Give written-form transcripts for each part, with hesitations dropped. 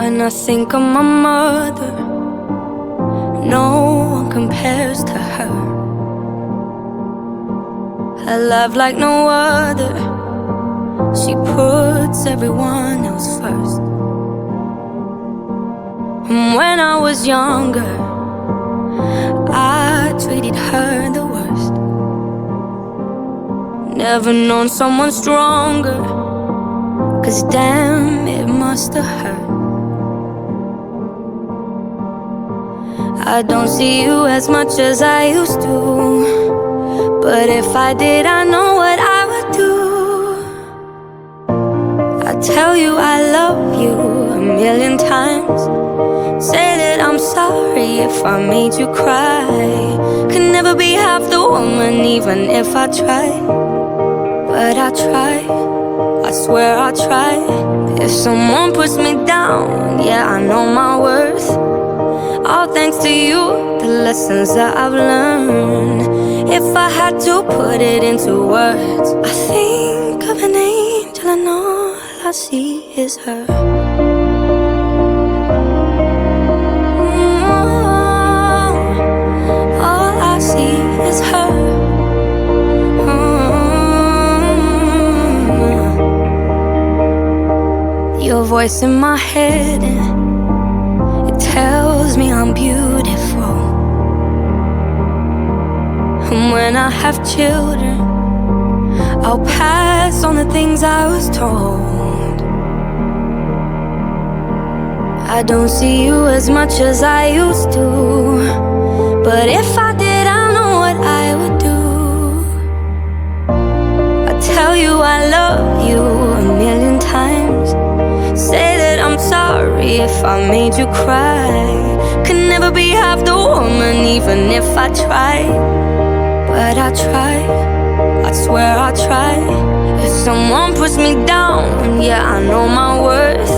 When I think of my mother, no one compares to her. A love like no other. She puts everyone else first. And when I was younger, I treated her the worst. Never known someone stronger, 'cause damn, it must have hurt. I don't see you as much as I used to, but if I did, I know what I would do. I tell you I love you a million times. Say that I'm sorry if I made you cry. Could never be half the woman, even if I try. But I try, I swear I try. If someone puts me down, yeah, I know my worth. All thanks to you, the lessons that I've learned. If I had to put it into words, I think of an angel and all I see is her. All I see is her. Your voice in my head, it tells me I'm beautiful. And when I have children, I'll pass on the things I was told. I don't see you as much as I used to, but if I did, I know what I would do. I tell you I love you a million times. Say that I'm sorry if I made you cry. Could never be half the woman, even if I tried. But I try, I swear I try. If someone puts me down, yeah, I know my worth.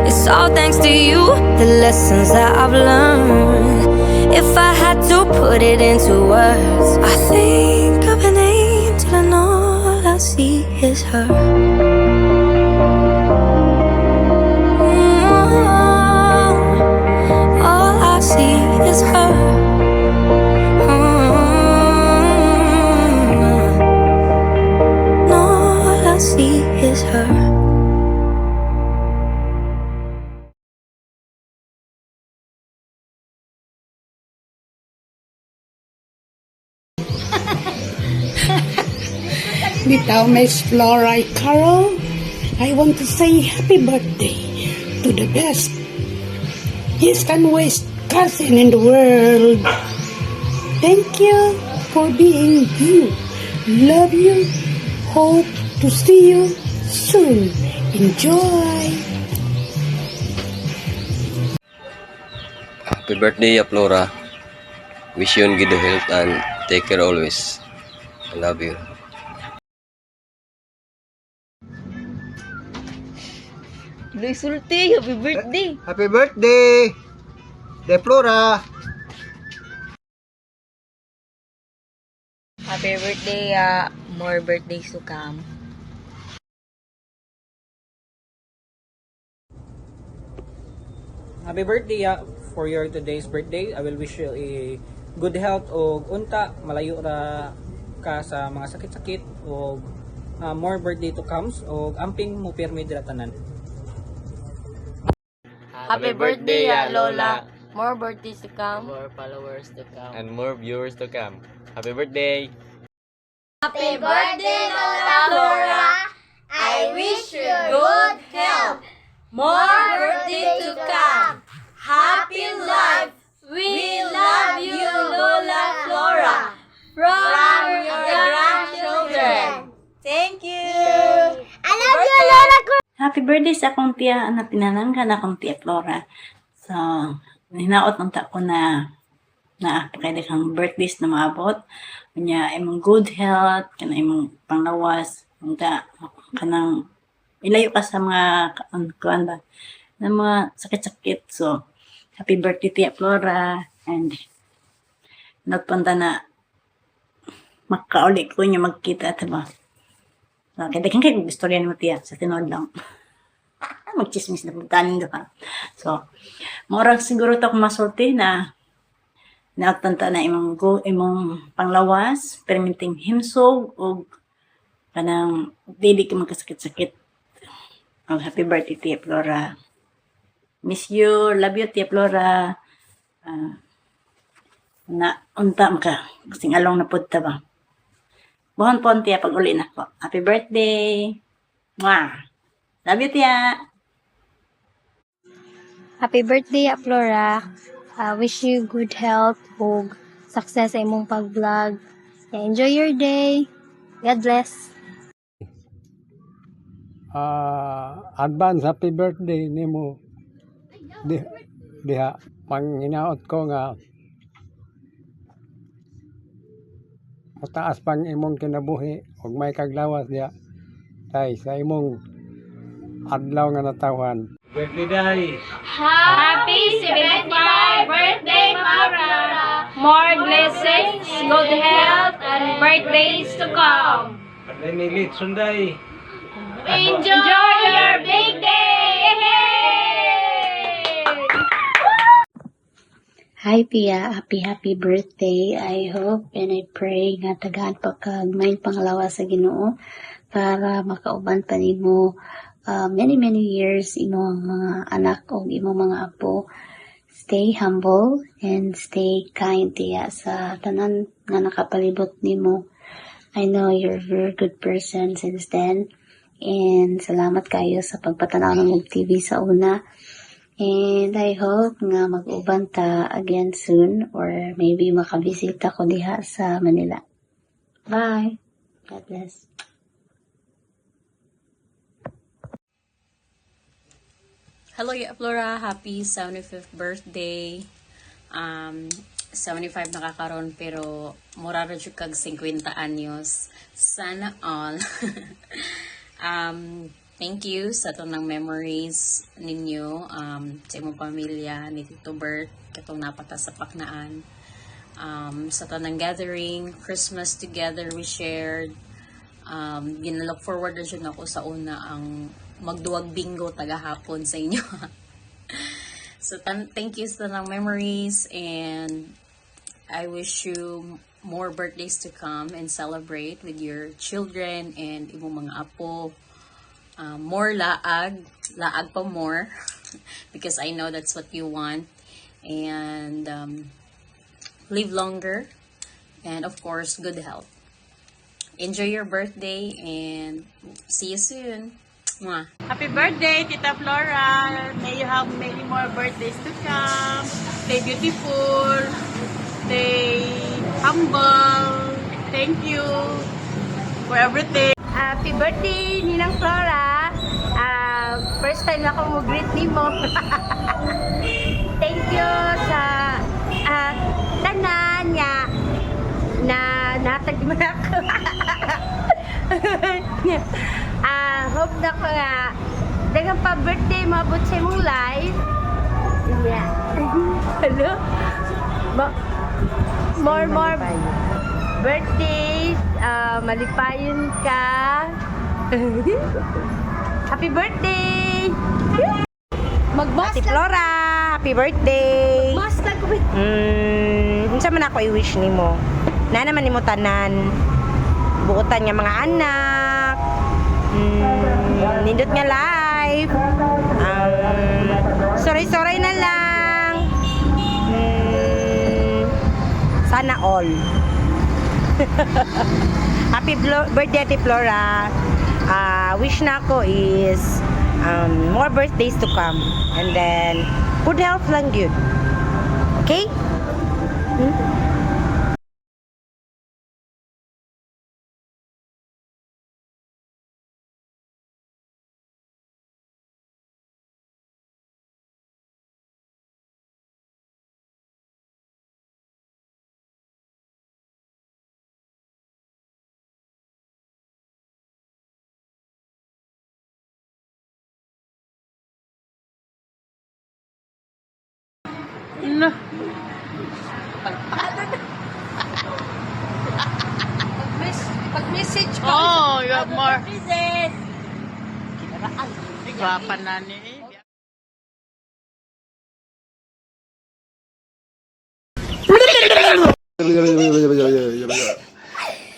It's all thanks to you, the lessons that I've learned. If I had to put it into words, I think of an angel and all I see is her. All I see is her. All I see is her. Bitaw, Miss Flora Carol, I want to say happy birthday to the best East and West cousin in the world. Thank you for being you. Love you. Hope to see you soon. Enjoy. Happy birthday, Flora. Wish you good health and take care always. I love you. Luis Sulti, happy birthday! Happy birthday, De Flora. Happy birthday, more birthdays to come. Happy birthday for your today's birthday. I will wish you a good health o unta malayo ra ka sa mga sakit-sakit o more birthday to comes o amping mo pirmi dira tanan. Happy birthday, Lola! More birthdays to come. More followers to come. And more viewers to come. Happy birthday! Happy birthday, Lola Flora! I wish you good health. More birthday to come. Happy life. We love you, Lola Flora. From your grandchildren. Thank you. I love you, Lola Flora. Happy birthday sa akong tiya, anak pinananggan akong tiya Flora. So, hinaot ng ta ko na pakailan kang birthdays na maabot. Kanya, imong good health, kana imong panglawas, kanang ilayo ka sa mga kuan ba, ng mga sakit-sakit. So, happy birthday tiya Flora, and nagpunta na makauli ko niya magkita, diba? So, kaya kang istorya mo tiya, sa tinod lang. magchismis na pagtanin do ha. So, murag siguro to kung masulti na naagtanta na imong panglawas, perminting himsog, o kanang dili ka magkasakit-sakit. Oh, happy birthday, Tia Flora. Miss you, love you, Tia Flora. Na unta ka, kasing along na punta ba. Buhon po, Tia, pag uli na po. Happy birthday! Mwah! Love you, Tia! Happy birthday, Flora. Wish you good health ug success sa imong pag-vlog. Enjoy your day. God bless. Advance happy birthday nimo. Diha panginaot ko nga mataas pang imong kinabuhi ug may kaglawas diha tay sa imong adlaw nga natawan. Birthday day. Happy 75th birthday, Flora! More blessings, good health, and birthdays to come. Nilit sunday. Enjoy your big day! Hi Pia, happy birthday. I hope and I pray nga tagaan pa kag may pangalawa sa Ginoo para makauban pa nimo many years imong mga anak o imong mga apo. Stay humble and stay kind Tia sa tanan nga nakapalibot nimo. I know you're a very good person since then. And salamat kayo sa pagpatanaw ng TV sa una. And I hope nga mag-uban ta again soon or maybe makabisita ko diha sa Manila. Bye. God bless. Hello, Flora. Happy 75th birthday. 75 nakakaroon pero mura rin siya kag 50 anyos. Sana all. Thank you sa itong memories ninyo sa imong pamilya ni Tito Bert katong napata sa Paknaan. Sa itong gathering, Christmas together we shared. Ginalook forward na siya ako sa una ang magduwag bingo tagahapon sa inyo. So thank you sa ng memories and I wish you more birthdays to come and celebrate with your children and imong mga apo. More laag pa more because I know that's what you want and live longer and of course good health. Enjoy your birthday and see you soon. Mwah. Happy birthday, Tita Flora. May you have many more birthdays to come. Stay beautiful. Stay humble. Thank you for everything. Happy birthday, Ninang Flora. First time ako mag-greet nimo. Thank you sa tanan niya na natag mo ako. Hope na ko nga dagang pa birthday mabot sa imong life. Yeah. Hello? More birthdays, malipayon ka. Happy birthday! Ate Flora, happy birthday! Mas ko Unsa man ako i-wish nimo? Na naman nimo tanan. Buotan nga mga anak. Nindot nga life. Sorry na lang. Sana all. Happy birthday, Ate Flora. Wish na ako is more birthdays to come. And then, good health lang yun. Okay? No. Pag-message ko. Oh, you have more. Princess. Gwapa na ni.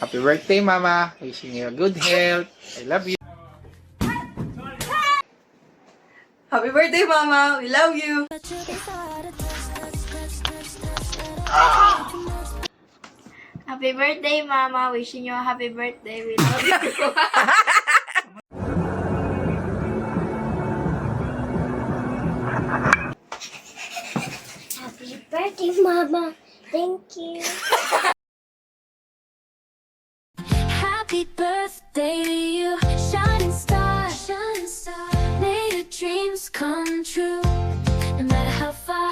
Happy birthday, Mama. Wishing you good health. I love you. Happy birthday, Mama. We love you. Happy birthday, Mama. Wishing you a happy birthday. We love you. Happy birthday, Mama. Thank you. Happy birthday to you, shining star, shining star. May your dreams come true, no matter how far